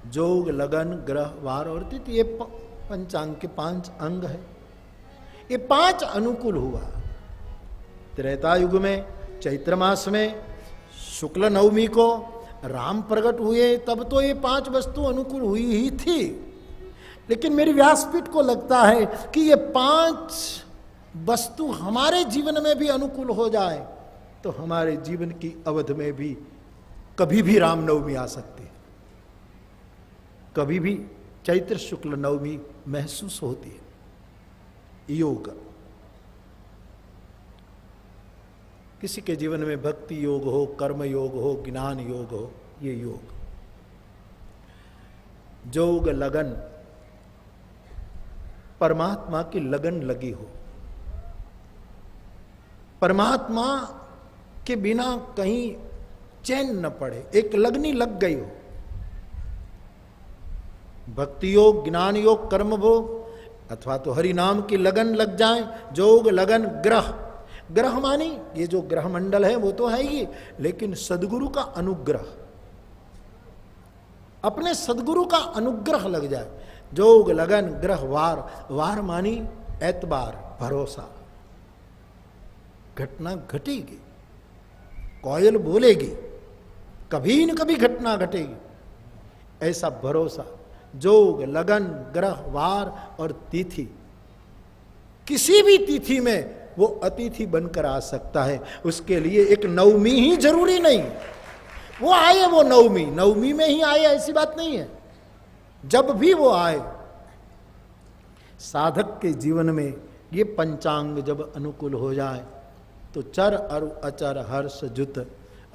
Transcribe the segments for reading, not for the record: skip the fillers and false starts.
जोग, लगन, ग्रह, वार और तिथि, ये पंचांग के 5 अंग है। ये 5 अनुकूल हुआ। त्रेता युग में चैत्र मास में शुक्ल नवमी को राम प्रकट हुए, तब तो ये 5 वस्तु अनुकूल हुई ही थी। लेकिन मेरी व्यासपीठ को लगता है कि ये 5 वस्तु हमारे जीवन में भी अनुकूल हो जाए तो हमारे जीवन की अवध में भी कभी भी रामनवमी आ सकती है, कभी भी चैत्र शुक्ल नवमी महसूस होती है। योग, किसी के जीवन में भक्ति योग हो, कर्म योग हो, ज्ञान योग हो, ये योग। जोग, लगन, परमात्मा की लगन लगी हो, परमात्मा के बिना कहीं चैन न पड़े, एक लगनी लग गई हो। भक्ति योग, ज्ञान योग, कर्म भोग, अथवा तो हरि नाम की लगन लग जाए। जोग, लगन, ग्रह, ग्रह मानी ये जो ग्रह मंडल है वो तो है ही, लेकिन सदगुरु का अनुग्रह, अपने सदगुरु का अनुग्रह लग जाए। जोग, लगन, ग्रह, वार, वार मानी एतबार, भरोसा। घटना घटेगी, कोयल बोलेगी, कभी न कभी घटना घटेगी, ऐसा भरोसा। जोग, लगन, ग्रह, वार और तिथि, किसी भी तिथि में वो अतिथि बनकर आ सकता है। उसके लिए एक नवमी ही जरूरी नहीं, वो आए वो नवमी, नवमी में ही आए ऐसी बात नहीं है, जब भी वो आए। साधक के जीवन में ये पंचांग जब अनुकूल हो जाए तो चर और अचर हर्ष जुत,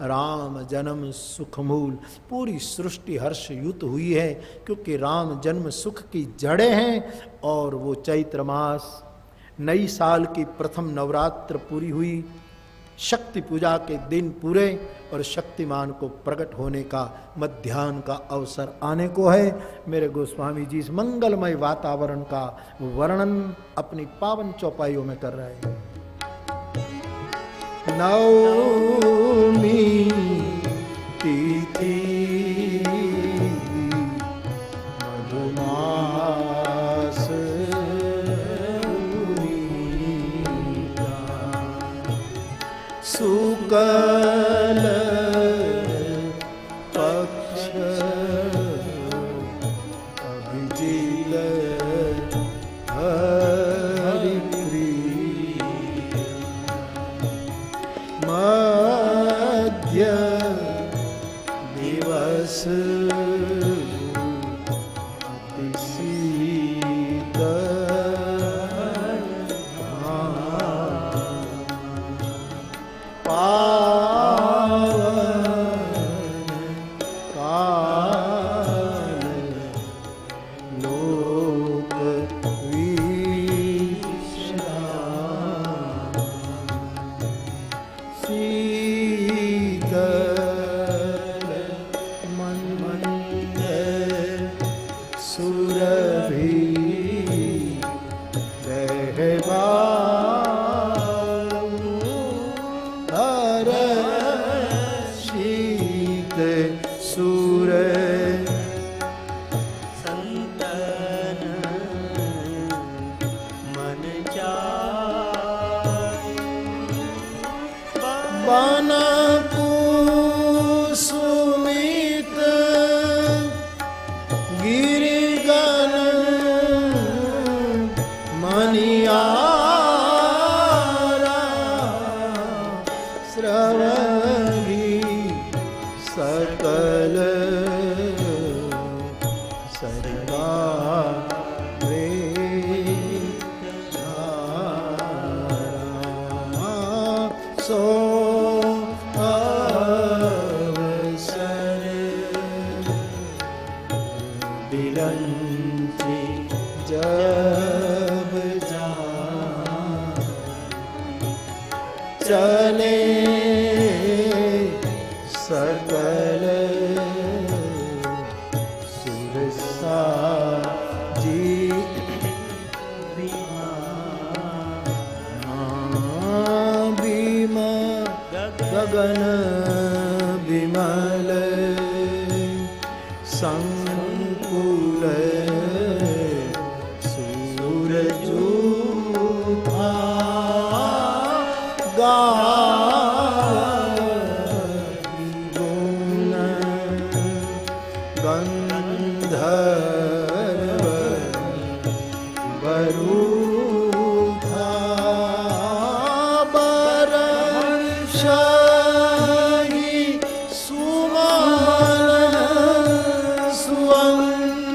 राम जन्म सुख मूल, पूरी सृष्टि हर्ष युत हुई है, क्योंकि राम जन्म सुख की जड़ें हैं। और वो चैत्र मास, नई साल की प्रथम नवरात्र पूरी हुई, शक्ति पूजा के दिन पूरे और शक्तिमान को प्रकट होने का मध्याह्न का अवसर आने को है। मेरे गोस्वामी जी इस मंगलमय वातावरण का वर्णन अपनी पावन चौपाइयों में कर रहे हैं। नवमी तिथि मधुमास शुक्ल पक्ष अभिजित हरिप्रिय मध्य दिवस संकुल सूरज उठा गाहि गुण गंधर्व वरुथा बरषहि सुमन सुअंजुनि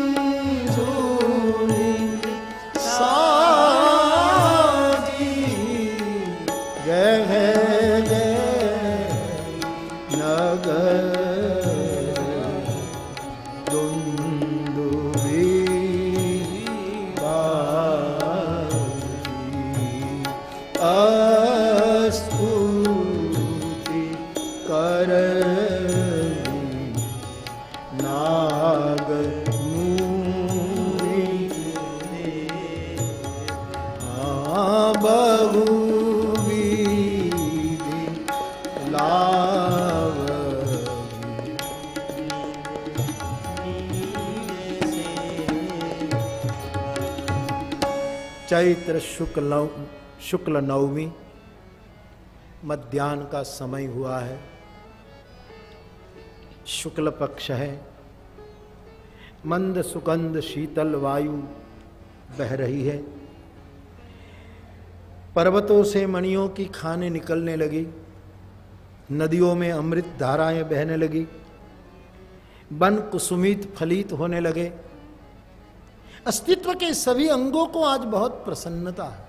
साजी गह नगर अस्तुति कर नाग मुनि बहुविधि लावगी। चैत्र शुक्ल नवमी मध्याह्न का समय हुआ है, शुक्ल पक्ष है, मंद सुगंध शीतल वायु बह रही है, पर्वतों से मणियों की खानें निकलने लगी, नदियों में अमृत धाराएं बहने लगी, वन कुसुमित फलित होने लगे। अस्तित्व के सभी अंगों को आज बहुत प्रसन्नता है।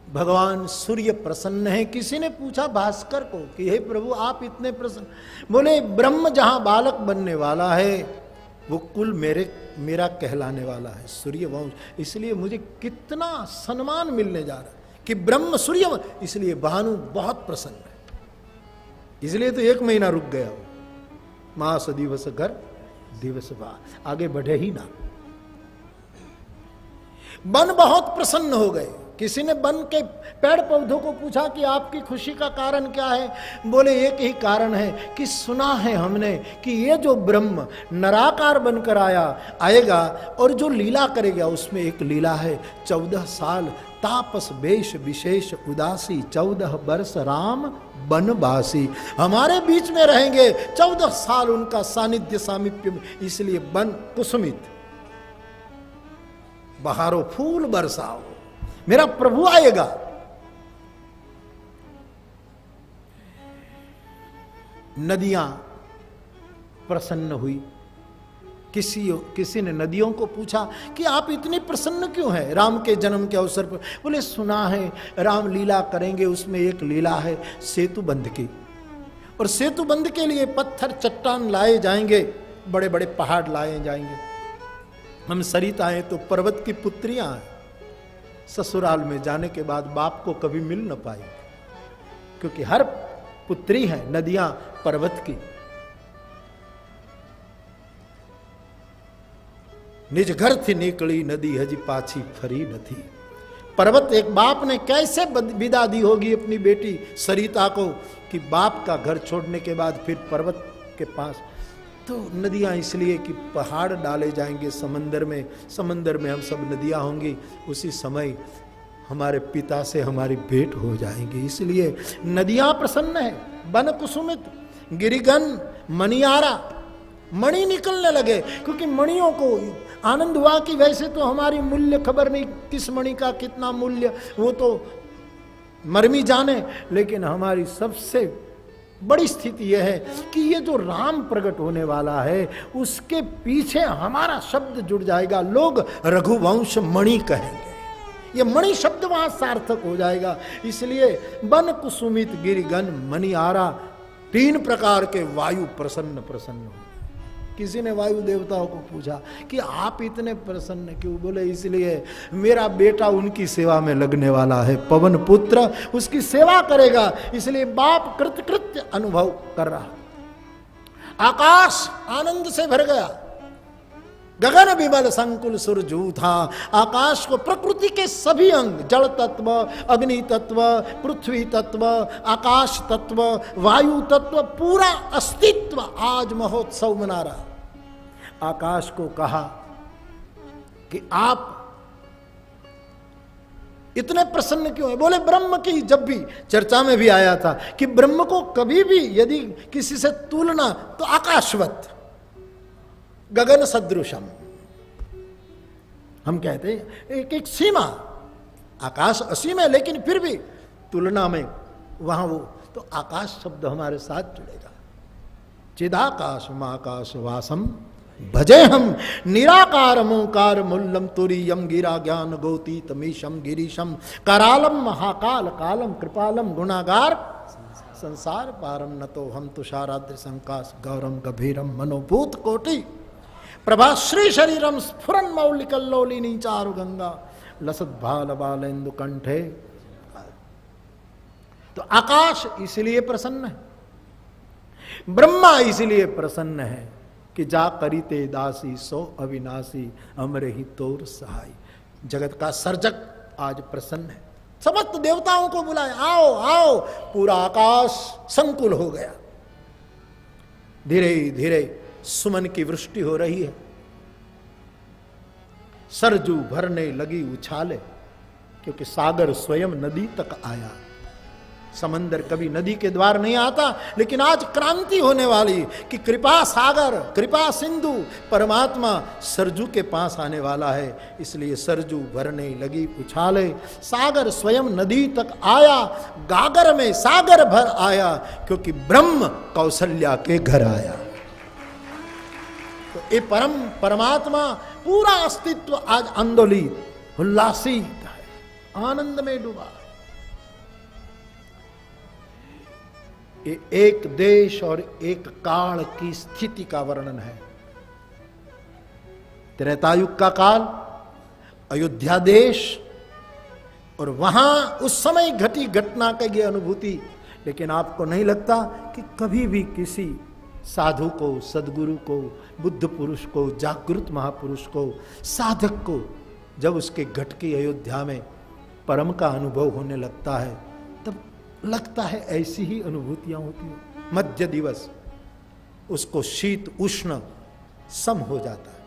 भगवान सूर्य प्रसन्न है। किसी ने पूछा भास्कर को कि हे प्रभु आप इतने प्रसन्न, बोले ब्रह्म जहां बालक बनने वाला है वो कुल मेरा कहलाने वाला है, सूर्य वंश, इसलिए मुझे कितना सम्मान मिलने जा रहा है कि ब्रह्म सूर्य, इसलिए भानु बहुत प्रसन्न है, इसलिए तो 1 महीना रुक गया वो, मास दिवस घर दिवस बा, आगे बढ़े ही ना। वन बहुत प्रसन्न हो गए। किसी ने वन के पेड़ पौधों को पूछा कि आपकी खुशी का कारण क्या है, बोले एक ही कारण है कि सुना है हमने कि ये जो ब्रह्म नराकार बनकर आएगा और जो लीला करेगा उसमें एक लीला है, 14 साल तापस वेश विशेष उदासी, 14 वर्ष राम बनवासी, हमारे बीच में रहेंगे 14 साल उनका सानिध्य सामीप्य में, इसलिए वन कुसुमित, बहारो फूल बरसाओ, मेरा प्रभु आएगा। नदियां प्रसन्न हुई। किसी ने नदियों को पूछा कि आप इतनी प्रसन्न क्यों हैं राम के जन्म के अवसर पर, बोले सुना है राम लीला करेंगे, उसमें एक लीला है सेतु बंध की, और सेतु बंध के लिए पत्थर चट्टान लाए जाएंगे, बड़े बड़े पहाड़ लाए जाएंगे। हम सरिताएं तो पर्वत की पुत्रियां हैं, ससुराल में जाने के बाद बाप को कभी मिल न पाई, क्योंकि हर पुत्री है नदियां पर्वत की। निज घर थी निकली नदी हजी पाछी फरी न थी। पर्वत, एक बाप ने कैसे विदा दी होगी अपनी बेटी सरिता को कि बाप का घर छोड़ने के बाद फिर पर्वत के पास। तो नदियां इसलिए कि पहाड़ डाले जाएंगे समंदर में हम सब नदियां होंगी, उसी समय हमारे पिता से हमारी भेंट हो जाएंगी, इसलिए नदियां प्रसन्न है। वन कुसुमित गिरिगन मणियारा, मणि निकलने लगे, क्योंकि मणियों को आनंद हुआ कि वैसे तो हमारी मूल्य खबर नहीं, किस मणि का कितना मूल्य वो तो मरमी जाने, लेकिन हमारी सबसे बड़ी स्थिति यह है कि ये जो राम प्रकट होने वाला है उसके पीछे हमारा शब्द जुड़ जाएगा, लोग रघुवंश मणि कहेंगे, ये मणि शब्द वहां सार्थक हो जाएगा। इसलिए वन कुसुमित गिरिगन मणियारा, 3 प्रकार के वायु प्रसन्न प्रसन्न हो। किसी ने वायु देवताओं को पूछा कि आप इतने प्रसन्न क्यों, बोले इसलिए मेरा बेटा उनकी सेवा में लगने वाला है, पवन पुत्र उसकी सेवा करेगा, इसलिए बाप कृतकृत्य अनुभव कर रहा। आकाश आनंद से भर गया, गगन विमल संकुल सुरजू था। आकाश को प्रकृति के सभी अंग, जल तत्व, अग्नि तत्व, पृथ्वी तत्व, आकाश तत्व, वायु तत्व, पूरा अस्तित्व आज महोत्सव मना रहा। आकाश को कहा कि आप इतने प्रसन्न क्यों है? बोले ब्रह्म की, जब भी चर्चा में भी आया था कि ब्रह्म को कभी भी यदि किसी से तुलना तो आकाशवत, गगन सदृशम। हम कहते हैं एक एक सीमा, आकाश असीम है लेकिन फिर भी तुलना में वहां वो, तो आकाश शब्द हमारे साथ जुड़ेगा। चिदाकाश महाकाश वासम भजे हम निराकार मोकार मुल्लम तुरीयम गिरा ज्ञान गोती तमीशम गिरीशम करालम महाकाल कालम कृपालम गुणागार संसार पारम न तो हम तुषाराद्र संकाश गौरम गभीरम मनोभूत कोटि प्रभाश्री शरीरम स्फुरन मौलिकल्लोलिनी चारु गंगा लसत भाल बालेन्दु कंठे। तो आकाश इसलिए प्रसन्न है, ब्रह्मा इसलिए प्रसन्न है कि जा करीते दासी सो अविनाशी अमर ही तोर सहाय। जगत का सर्जक आज प्रसन्न है, समस्त देवताओं को बुलाए, आओ आओ। पूरा आकाश संकुल हो गया, धीरे धीरे सुमन की वृष्टि हो रही है, सरजू भरने लगी उछाले, क्योंकि सागर स्वयं नदी तक आया। समंदर कभी नदी के द्वार नहीं आता, लेकिन आज क्रांति होने वाली कि कृपा सागर, कृपा सिंधु परमात्मा सरजू के पास आने वाला है। इसलिए सरजू भरने लगी उछाले, सागर स्वयं नदी तक आया, गागर में सागर भर आया, क्योंकि ब्रह्म कौशल्या के घर आया। तो ये परमात्मा पूरा अस्तित्व आज आंदोलित उल्लासित है, आनंद में डूबा। ये एक देश और एक काल की स्थिति का वर्णन है। त्रेतायुग का काल, अयोध्या देश, और वहां उस समय घटी घटना की ये अनुभूति। लेकिन आपको नहीं लगता कि कभी भी किसी साधु को, सदगुरु को, बुद्ध पुरुष को, जागृत महापुरुष को, साधक को जब उसके घट की अयोध्या में परम का अनुभव होने लगता है, तब लगता है ऐसी ही अनुभूतियां होती हैं। मध्य दिवस, उसको शीत उष्ण सम हो जाता है,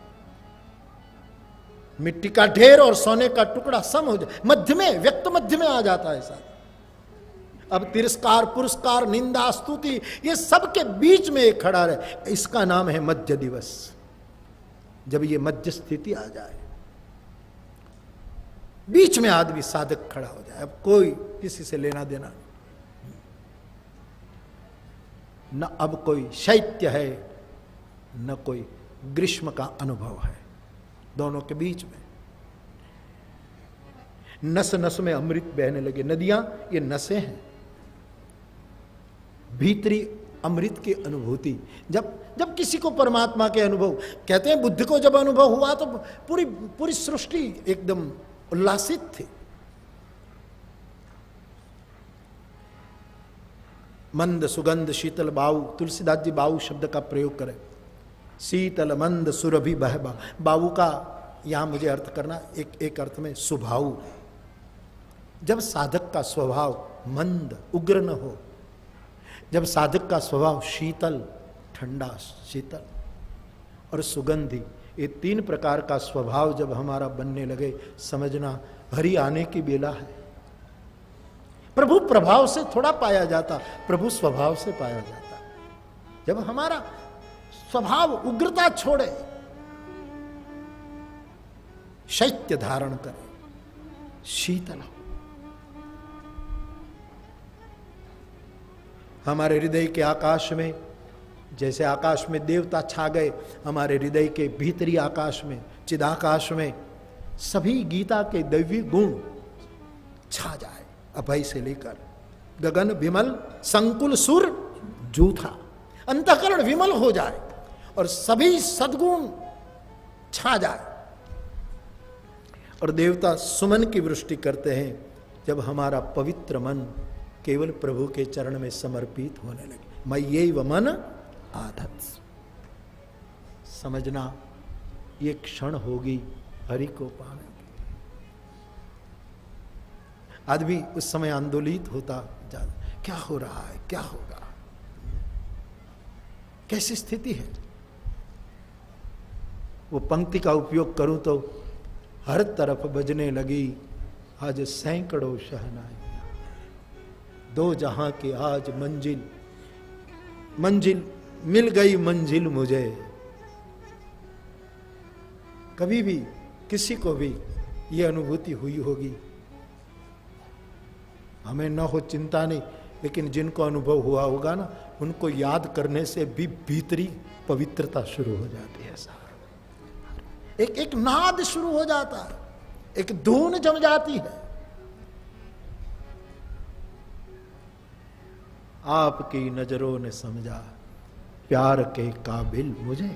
मिट्टी का ढेर और सोने का टुकड़ा सम हो जाता, मध्य में, व्यक्त मध्य में आ जाता है साथ। अब तिरस्कार, पुरस्कार, निंदा, स्तुति, ये सब के बीच में एक खड़ा रहे, इसका नाम है मध्य दिवस। जब ये मध्य स्थिति आ जाए, बीच में आदमी साधक खड़ा हो जाए, अब कोई किसी से लेना देना न, अब कोई शैत्य है न कोई ग्रीष्म का अनुभव है, दोनों के बीच में नस नस में अमृत बहने लगे। नदियां ये नसें हैं, भीतरी अमृत की अनुभूति। जब किसी को परमात्मा के अनुभव, कहते हैं बुद्ध को जब अनुभव हुआ तो पूरी सृष्टि एकदम उल्लासित थी। मंद सुगंध शीतल बाऊ, तुलसीदास जी बाऊ शब्द का प्रयोग करें, शीतल मंद सुरभि बहबा। बाऊ का यहां मुझे अर्थ करना, एक अर्थ में सुभाऊ। जब साधक का स्वभाव मंद उग्र न हो, जब साधक का स्वभाव शीतल, ठंडा, शीतल और सुगंधी, ये तीन प्रकार का स्वभाव जब हमारा बनने लगे, समझना हरि आने की बेला है। प्रभु प्रभाव से थोड़ा पाया जाता, प्रभु स्वभाव से पाया जाता। जब हमारा स्वभाव उग्रता छोड़े, शैत्य धारण करे, शीतल, हमारे हृदय के आकाश में जैसे आकाश में देवता छा गए, हमारे हृदय के भीतरी आकाश में, चिदाकाश में सभी गीता के दैवी गुण छा जाए। अभय से लेकर गगन विमल संकुल सुर जूथा, अंतःकरण विमल हो जाए और सभी सद्गुण छा जाए। और देवता सुमन की वृष्टि करते हैं जब हमारा पवित्र मन केवल प्रभु के चरण में समर्पित होने लगे। मय्यैव मन आधत्स। समझना ये क्षण होगी हरि को पाने की। आदमी उस समय आंदोलित होता जाता, क्या हो रहा है, क्या होगा, कैसी स्थिति है। वो पंक्ति का उपयोग करूं तो हर तरफ बजने लगी आज सैकड़ों शहनाइयां, दो जहां की आज मंजिल, मंजिल मिल गई मंजिल मुझे। कभी भी किसी को भी ये अनुभूति हुई होगी, हमें न हो चिंता नहीं, लेकिन जिनको अनुभव हुआ होगा ना, उनको याद करने से भी भीतरी पवित्रता शुरू हो जाती है। ऐसा एक नाद शुरू हो जाता है, एक धुन जम जाती है। आपकी नजरों ने समझा प्यार के काबिल मुझे।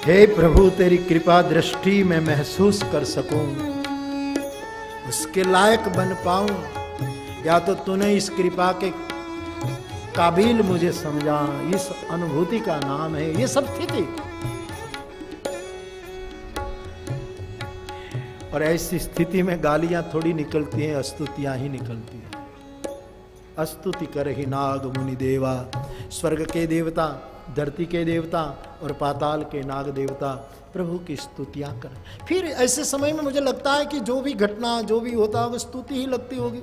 हे प्रभु, तेरी कृपा दृष्टि में महसूस कर सकूं, उसके लायक बन पाऊं, या तो तूने इस कृपा के काबिल मुझे समझा। इस अनुभूति का नाम है ये सब स्थिति। और ऐसी स्थिति में गालियां थोड़ी निकलती हैं, स्तुतियां ही निकलती हैं। स्तुति कर ही नाग मुनि देवा, स्वर्ग के देवता, धरती के देवता और पाताल के नाग देवता प्रभु की स्तुतियां कर। फिर ऐसे समय में मुझे लगता है कि जो भी घटना, जो भी होता होगा, स्तुति ही लगती होगी।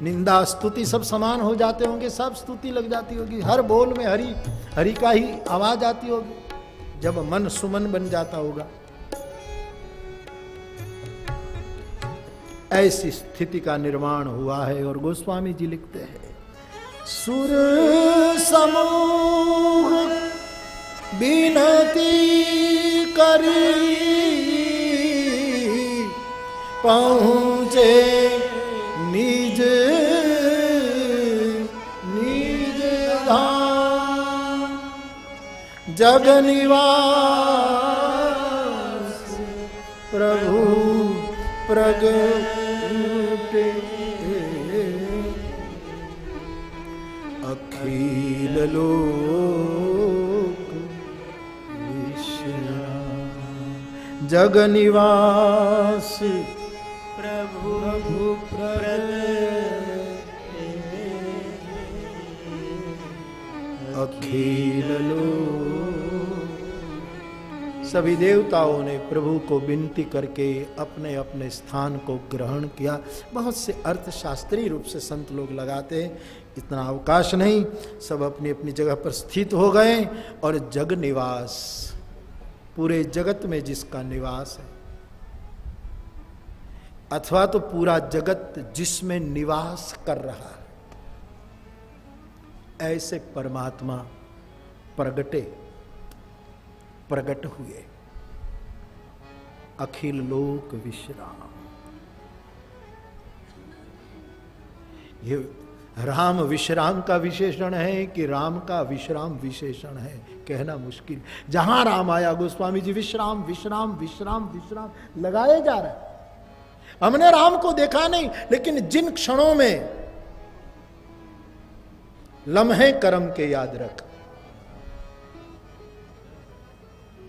निंदा स्तुति सब समान हो जाते होंगे, सब स्तुति लग जाती होगी। हर बोल में हरि हरि का ही आवाज आती होगी जब मन सुमन बन जाता होगा। ऐसी स्थिति का निर्माण हुआ है। और गोस्वामी जी लिखते हैं, सुर समूह बिनती करी पहुँचे निज निज धाम, जग निवास प्रभु प्रगटे, अखिल लोक विश्राम, जग निवास प्रभु अखिल लोक। सभी देवताओं ने प्रभु को विनती करके अपने अपने स्थान को ग्रहण किया। बहुत से अर्थशास्त्रीय रूप से संत लोग लगाते हैं, इतना अवकाश नहीं, सब अपनी अपनी जगह पर स्थित हो गए। और जग निवास, पूरे जगत में जिसका निवास है, अथवा तो पूरा जगत जिसमें निवास कर रहा है, ऐसे परमात्मा प्रगट हुए। अखिल लोक विश्राम, ये राम विश्राम का विशेषण है कि राम का विश्राम विशेषण है, कहना मुश्किल। जहां राम आया, गोस्वामी जी विश्राम विश्राम विश्राम विश्राम लगाए जा रहे हैं। हमने राम को देखा नहीं, लेकिन जिन क्षणों में लम्हे करम के याद रख,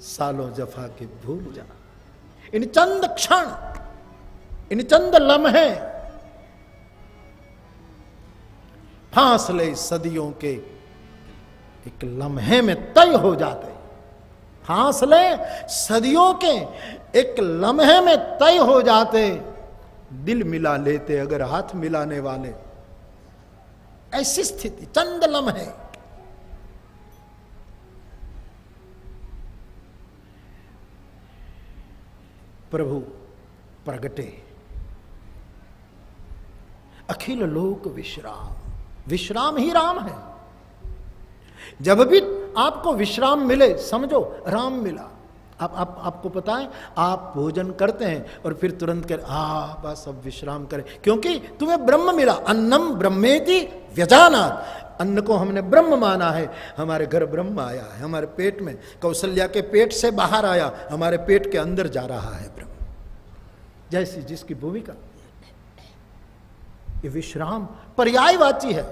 सालों जफा के भूल जा। इन चंद क्षण, इन चंद लम्हे फासले सदियों के एक लम्हे में तय हो जाते। फासले सदियों के एक लम्हे में तय हो जाते, दिल मिला लेते अगर हाथ मिलाने वाले। ऐसी स्थिति, चंद लम्हे। प्रभु प्रगटे, अखिल लोक विश्राम। विश्राम ही राम है। जब भी आपको विश्राम मिले, समझो राम मिला। आपको पता है, आप भोजन करते हैं और फिर तुरंत कर बस अब विश्राम करें, क्योंकि तुम्हें ब्रह्म मिला। अन्नम ब्रह्मेति व्यजानात्, अन्न को हमने ब्रह्म माना है, हमारे घर ब्रह्म आया है, हमारे पेट में, कौशल्या के पेट से बाहर आया, हमारे पेट के अंदर जा रहा है ब्रह्म। जैसी जिसकी भूमिका, ये विश्राम पर्यायवाची है।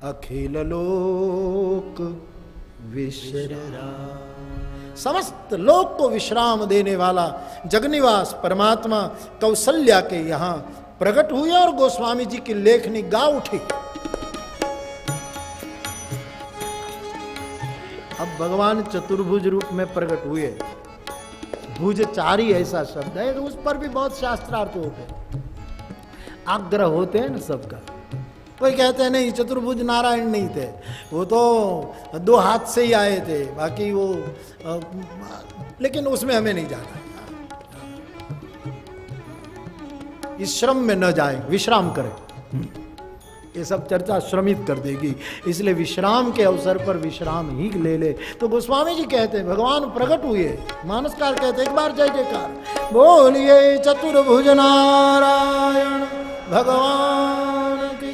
अखिल लोक विश्राम, समस्त लोक को विश्राम देने वाला जगनिवास परमात्मा कौशल्या के यहां प्रकट हुए और गोस्वामी जी की लेखनी गा उठी। अब भगवान चतुर्भुज रूप में प्रकट हुए, भुजचारी ऐसा शब्द है, तो उस पर भी बहुत शास्त्रार्थ होते हैं, आग्रह होते हैं ना सबका। कोई कहते हैं नहीं चतुर्भुज नारायण नहीं थे, वो तो 2 हाथ से ही आए थे, बाकी वो लेकिन उसमें हमें नहीं जाना, इस श्रम में न जाए, विश्राम करें। ये सब चर्चा श्रमित कर देगी, इसलिए विश्राम के अवसर पर विश्राम ही ले ले। तो गोस्वामी जी कहते हैं भगवान प्रकट हुए, मानसकार कहते हैं एक बार जय जयकार बोलिए चतुर्भुज नारायण भगवान की।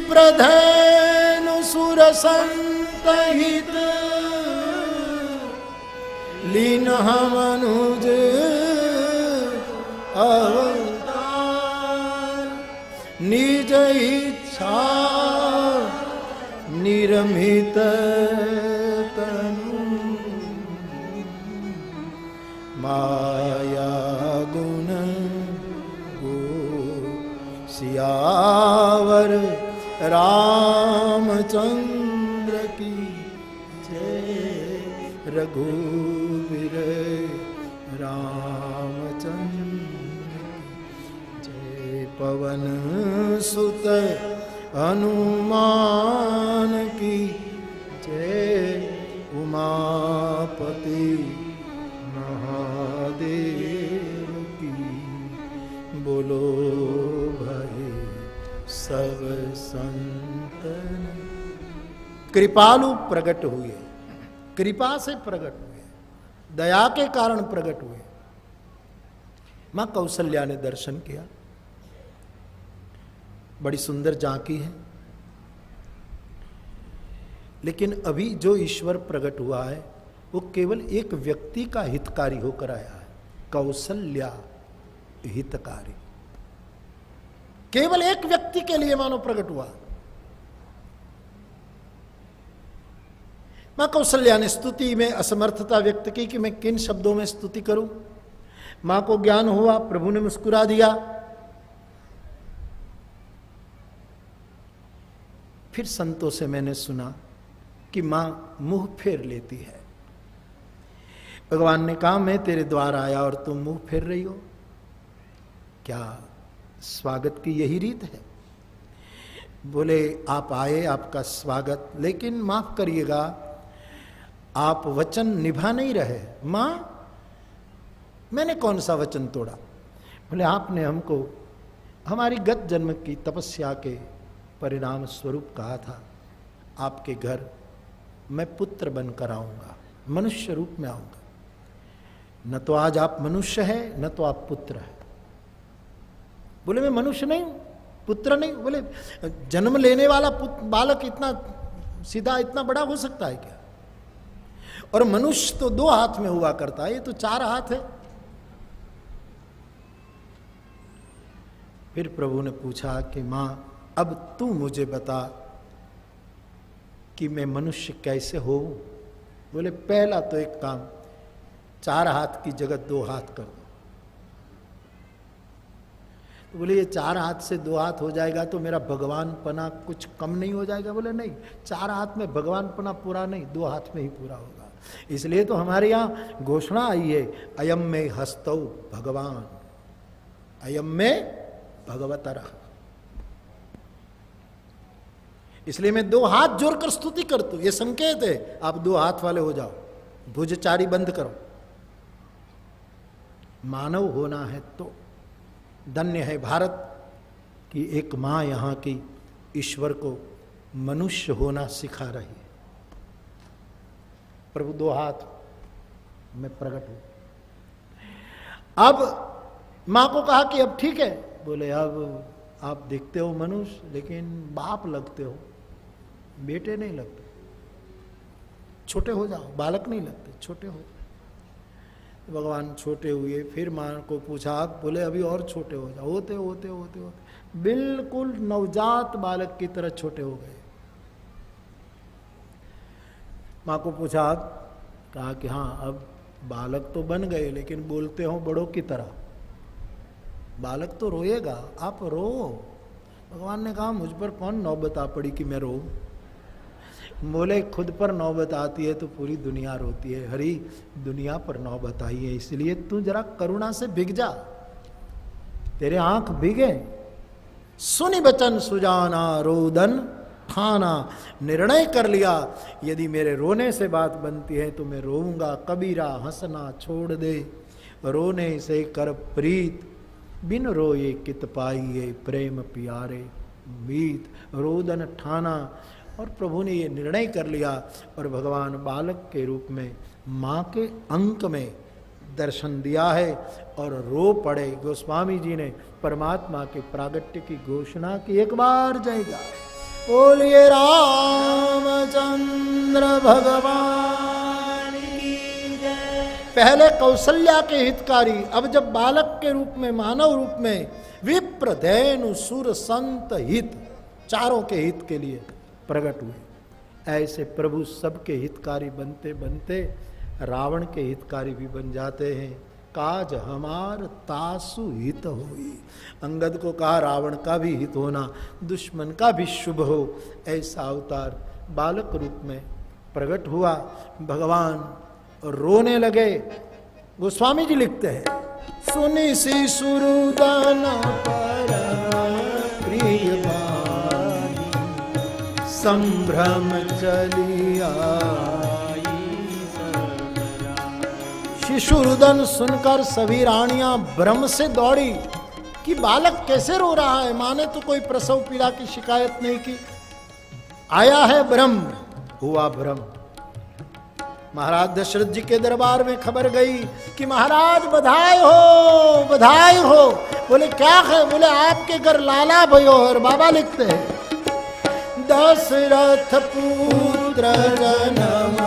प्रधेनु सुर संतहित लीन मनुज अवतार निज इच्छा निरमित तनु माया गुण सियावर रामचंद्र की जय। रघुवीर रामचंद्र की जय। पवन सुत हनुमान की जय। उमापति महादेव की बोलो भाई सब संतन। कृपालु प्रकट हुए, कृपा से प्रकट हुए, दया के कारण प्रकट हुए। मां कौशल्या ने दर्शन किया, बड़ी सुंदर झांकी है, लेकिन अभी जो ईश्वर प्रकट हुआ है वो केवल एक व्यक्ति का हितकारी होकर आया है। कौशल्या हितकारी, केवल एक व्यक्ति के लिए मानो प्रकट हुआ। मां कौशल्या ने स्तुति में असमर्थता व्यक्त की कि मैं किन शब्दों में स्तुति करूं। मां को ज्ञान हुआ, प्रभु ने मुस्कुरा दिया। फिर संतों से मैंने सुना कि मां मुंह फेर लेती है। भगवान ने कहा मैं तेरे द्वार आया और तुम मुंह फेर रही हो, क्या स्वागत की यही रीत है? बोले आप आए, आपका स्वागत, लेकिन माफ करिएगा आप वचन निभा नहीं रहे। मां मैंने कौन सा वचन तोड़ा? बोले आपने हमको हमारी गत जन्म की तपस्या के परिणाम स्वरूप कहा था आपके घर मैं पुत्र बनकर आऊंगा, मनुष्य रूप में आऊंगा। न तो आज आप मनुष्य है, न तो आप पुत्र है। बोले मैं मनुष्य नहीं हूं, पुत्र नहीं। बोले जन्म लेने वाला बालक इतना सीधा इतना बड़ा हो सकता है क्या? और मनुष्य तो 2 हाथ में हुआ करता है, ये तो 4 हाथ है। फिर प्रभु ने पूछा कि मां अब तू मुझे बता कि मैं मनुष्य कैसे होऊं। बोले पहला तो एक काम, 4 हाथ की जगह 2 हाथ कर दो। तो बोले ये 4 हाथ से 2 हाथ हो जाएगा तो मेरा भगवान पना कुछ कम नहीं हो जाएगा? बोले नहीं, 4 हाथ में भगवान पना पूरा नहीं, 2 हाथ में ही पूरा होगा। इसलिए तो हमारे यहां घोषणा आई है, अयम में हस्तौ भगवान, अयम में भगवतर। इसलिए मैं 2 हाथ जोड़कर स्तुति करता हूं। ये संकेत है आप 2 हाथ वाले हो जाओ, भुजचारी बंद करो। मानव होना है तो धन्य है भारत कि एक मां यहां की ईश्वर को मनुष्य होना सिखा रही है। प्रभु 2 हाथ में प्रकट हो। अब मां को कहा कि अब ठीक है। बोले अब आप दिखते हो मनुष्य, लेकिन बाप लगते हो, बेटे नहीं लगते, छोटे हो जाओ, बालक नहीं लगते, छोटे हो। भगवान छोटे हुए। फिर मां को पूछा, आप बोले अभी और छोटे हो जाओ। होते होते होते होते बिल्कुल नवजात बालक की तरह छोटे हो गए। मां को पूछा, आप कहा कि हाँ अब बालक तो बन गए, लेकिन बोलते हो बड़ों की तरह। बालक तो रोएगा, आप रो। भगवान ने कहा मुझ पर कौन नौबत आ पड़ी कि मैं रो। बोले खुद पर नौबत आती है तो पूरी दुनिया रोती है। हरी दुनिया पर नौबत आई है, इसलिए तू जरा करुणा से भीग जा, तेरे आंख भीगे। सुनी बचन सुजाना रोदन ठाना, निर्णय कर लिया यदि मेरे रोने से बात बनती है तो मैं रोऊंगा। कबीरा हंसना छोड़ दे, रोने से कर प्रीत, बिन रोए कित पाइए प्रेम प्यारे मीत। रोदन ठाना, और प्रभु ने ये निर्णय कर लिया और भगवान बालक के रूप में मां के अंक में दर्शन दिया है और रो पड़े। गोस्वामी जी ने परमात्मा के प्रागट्य की घोषणा की। एक बार जाएगा बोलिए रामचंद्र भगवान की जय। पहले कौशल्या के हितकारी, अब जब बालक के रूप में, मानव रूप में, विप्र धैनु सुर संत हित, चारों के हित के लिए प्रकट हुए। ऐसे प्रभु सबके हितकारी बनते बनते रावण के हितकारी भी बन जाते हैं। काज हमार तासु हित होई। अंगद को कहा रावण का भी हित होना, दुश्मन का भी शुभ हो। ऐसा अवतार बालक रूप में प्रकट हुआ। भगवान रोने लगे। गोस्वामी जी लिखते हैं, सुनि सी सुरुदन पर संभ्रम चलिया। शिशुरुदन सुनकर सभी रानियां ब्रह्म से दौड़ी कि बालक कैसे रो रहा है, माँ ने तो कोई प्रसव पीड़ा की शिकायत नहीं की। आया है ब्रह्म, हुआ ब्रह्म। महाराज दशरथ जी के दरबार में खबर गई कि महाराज बधाई हो, बधाई हो। बोले क्या है? बोले आपके घर लाला भयो। और बाबा लिखते हैं दशरथ पुत्र जन्म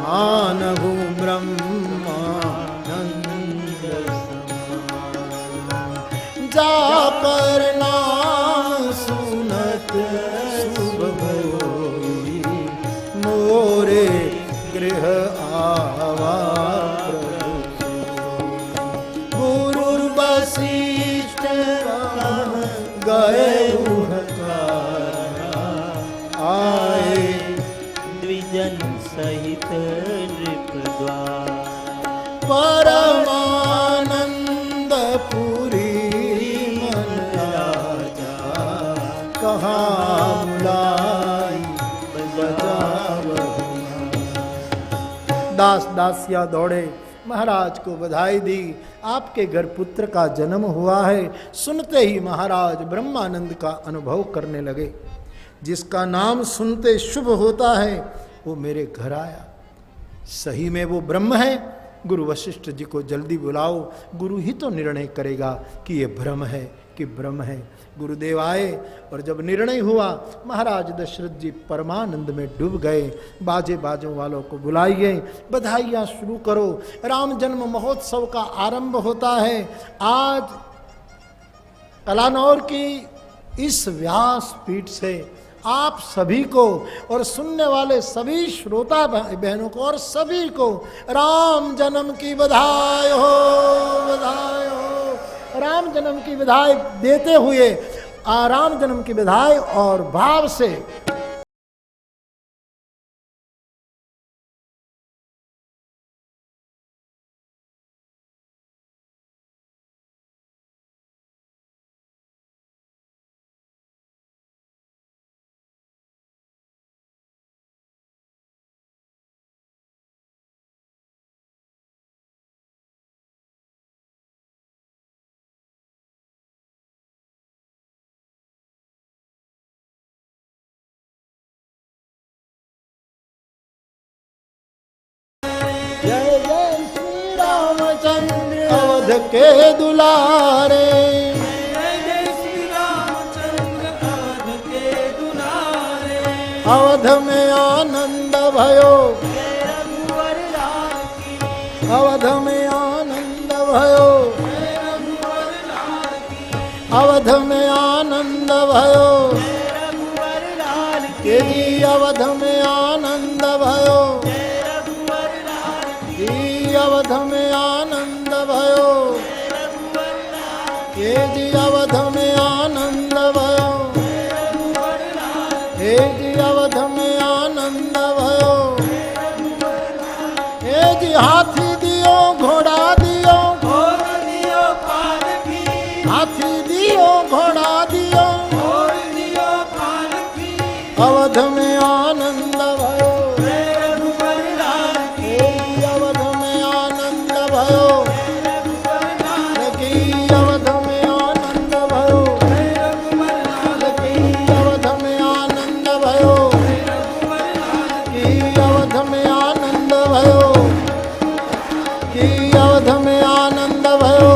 मानहु ब्रह्मानंद जाकर नाम सुनत शुभ भोई मोरे गृह आवा गुरु वशिष्ठ गए आए द्विजन सहित नृपद्वार परमानंद पुरी मन राजा कहाँ बुलाई बजावहु। दास दासिया दौड़े, महाराज को बधाई दी, आपके घर पुत्र का जन्म हुआ है। सुनते ही महाराज ब्रह्मानंद का अनुभव करने लगे। जिसका नाम सुनते शुभ होता है वो मेरे घर आया। सही में वो ब्रह्म है। गुरु वशिष्ठ जी को जल्दी बुलाओ, गुरु ही तो निर्णय करेगा कि ये ब्रह्म है कि ब्रह्म है। गुरुदेव आए और जब निर्णय हुआ महाराज दशरथ जी परमानंद में डूब गए। बाजे बाजों वालों को बुलाइए, बधाइयाँ शुरू करो। राम जन्म महोत्सव का आरंभ होता है। आज कलानौर की इस व्यास पीठ से आप सभी को और सुनने वाले सभी श्रोता बहनों को और सभी को राम जन्म की बधाई हो, बधाई हो। राम जन्म की बधाई देते हुए राम जन्म की बधाई और भाव से अवध के दुलारे, जय श्री रामचंद्र अवध के दुलारे। अवध में आनंद भयो, जय रघुवर लाल की, अवध में आनंद भयो, जय रघुवर लाल की, अवध में आनंद भयो, जय रघुवर लाल की, के जी अवध में आनंद भयो, जय रघुवर लाल की, जी अवध में आनंद भयो, जय रघुवर लाल की, के जी अवध में आनंद भयो, जय रघुवर लाल की, हे जी अवध में आनंद भयो, जय रघुवर लाल की। हे जी हाथी दियो घोड़ा दियो, और दियो पालकी, हाथी दियो घोड़ा दियो, और दियो पालकी, अवध में आनंद भयो, जय रघुवर लाल की, हे अवध में आनंद भयो, जय रघुवर लाल की अवध में आनंद भयो, जय रघुवर लाल की अवध में आनंद भयो, जय रघुवर लाल की अवध में आनंद भयो, की अवध में आनंद भयो,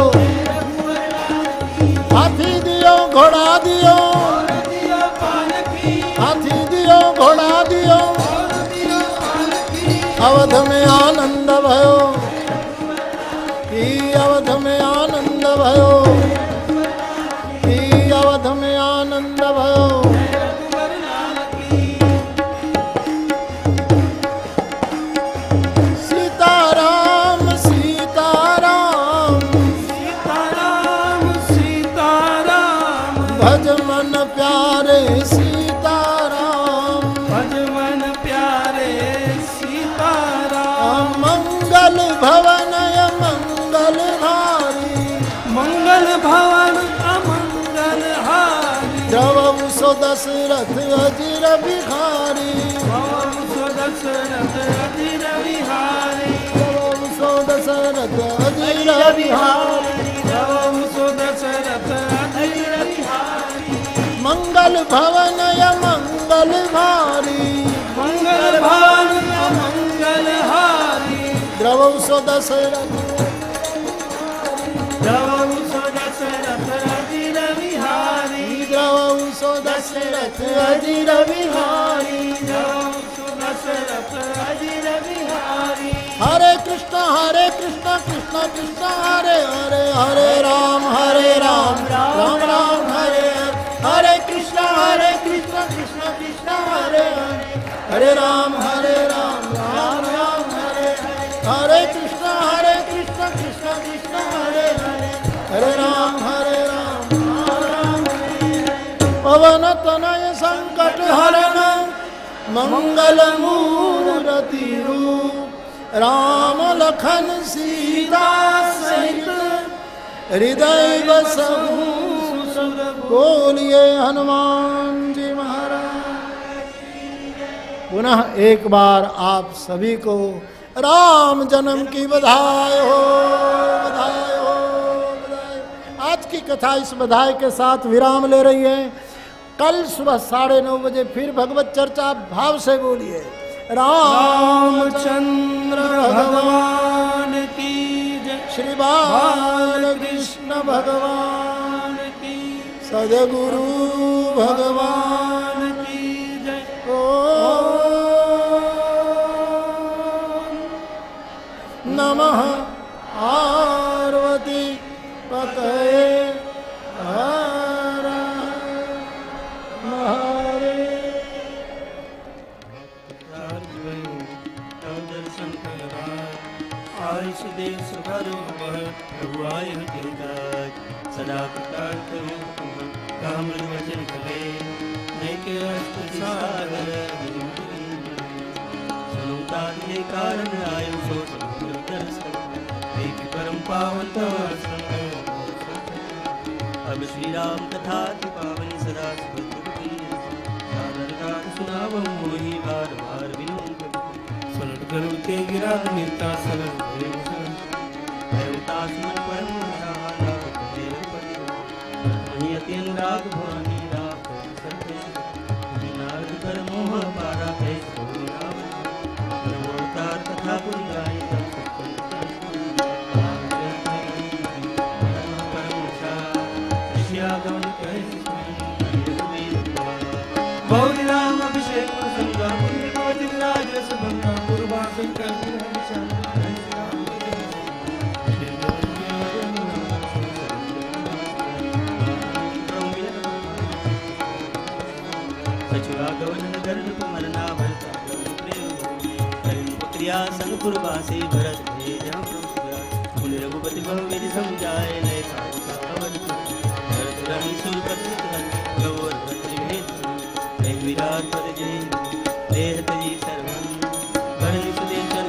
हाथी दियो घोड़ा दियो, और दियो पालकी, हाथी दियो घोड़ा दियो, और दियो पालकी, अवध में आनंद भयो, की अवध में आनंद भयो, की अवध में आनंद भयो। जय रघुवर लाल की। सीताराम सीताराम सीताराम सीताराम, भज मन प्यारे सीताराम, भज मन प्यारे सीताराम। मंगल भवनय मंगल धारी, मंगल भवन अमंगल हारी, द्रव दशरथ अजिर बिहारी भवसो दशरथ अजिर बिहारी भवसो दशरथ अजिर बिहारी भवसो दशरथ अजिर बिहारी मंगल भवन य मंगल भारी मंगल भान मंगल हारी द्रवसो दशरथ भवसो दशरथ अजिर बिहारी द्रवसो दशरथ अजिर बिहारी भवसो दशरथ अजिर बिहारी हरे कृष्ण कृष्ण कृष्ण हरे हरे हरे राम राम राम हरे हरे हरे कृष्ण कृष्ण कृष्ण हरे हरे हरे राम राम राम हरे हरे हरे कृष्ण कृष्ण कृष्ण हरे हरे हरे राम राम राम हरे हरे पवन तनय संकट हरण मंगल मूर्ति रूप राम लखन सीता सहित हृदय बसहु बोलिए हनुमान जी महाराज। पुनः एक बार आप सभी को राम जन्म की बधाई हो, बधाई हो, बधाई। आज की कथा इस बधाई के साथ विराम ले रही है। कल सुबह 9:30 बजे फिर भगवत चर्चा। भाव से बोलिए रामचंद्र भगवान की जय। श्री बालकृष्ण भगवान की सदगुरु भगवान की जय। नमः पार्वती पतये हर महादेव। दर्शन आयुष देव सुभर प्रभुआय सदा कृतार्थ काम वचन कले नेक अष्ट सागर सुनुता के कारण आयु सो दर्शन एक परम पावन अब श्री राम कथा की पावनी सदा सुनाव मोहि बार बार विनोद सुनत करुण के गिरा निता सरल मन परम अति अनुराग भवानी राग नारद कर मोह पारा अवतार कथा पुर गाई गौरी राम अभिषेक प्रसंगा राज सुभंगा पूर्वा शंकर संगपुरवासी भरत मुनि रघुपति बहुविधि समझाए नए भरत रंग सुरपति गौर विराट पद जय देह तजी सर्वं भरत सुदेशन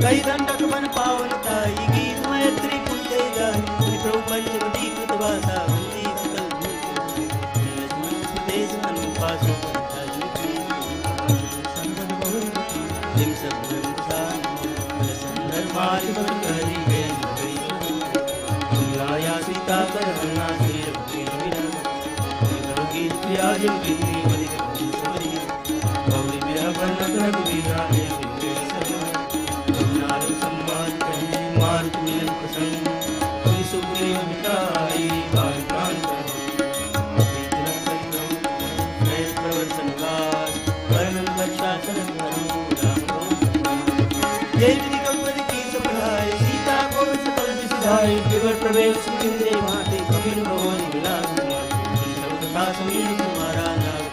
कई दंडक बन पावन ताई गीत मैत्री कुंते गाई प्रभु पंचवटी कृत भाषा वंदी सकल देश अनुपासो सीता कर गौरी विरह सम्मान कहे मारुत मिलन प्रसंग सुग्रीव मिटाई प्रवेश माते कबीर भगवान विलास तथा समीर तुम्हारा नाम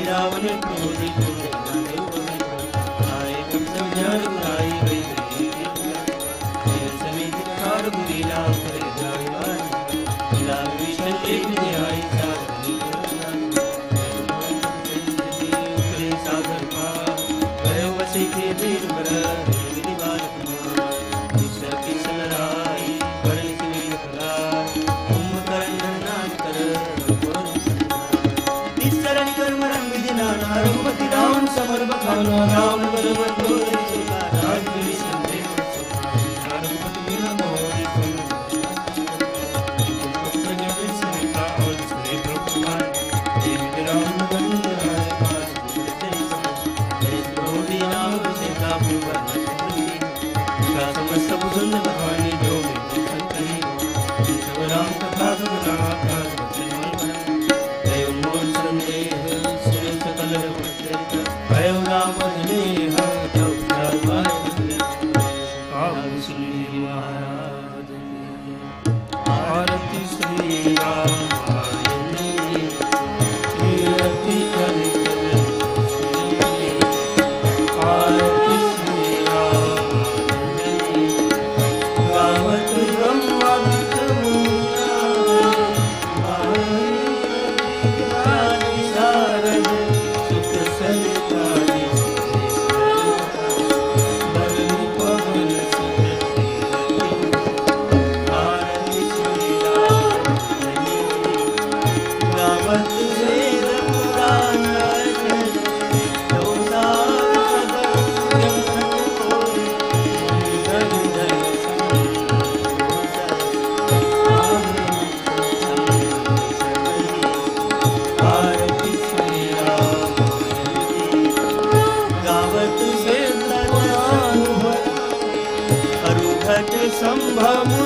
रावण क्रोधी समेत सागर राम बलवंतो सुखा राजगिरी संदेश सुखा रघुपति बिना मोहि पुत्र जब सरिता और सुरे प्रभुमान देवी राम बंदे हरे पास जय प्रभु नाम से काबू बना का समस्त बुजुर्ग भगवानी जो में संकरी सब राम कथा सुना था जय मोर संदेह सिर सकल भय राम ने हर श्री महाराज आरती श्री राम आरती आरती श्री राम गावत ब्रह्मा सुख सलितानि बरन पवन आरती श्री राम गावत वेद पुराण आरती श्री राम गावत से अरुघट संभव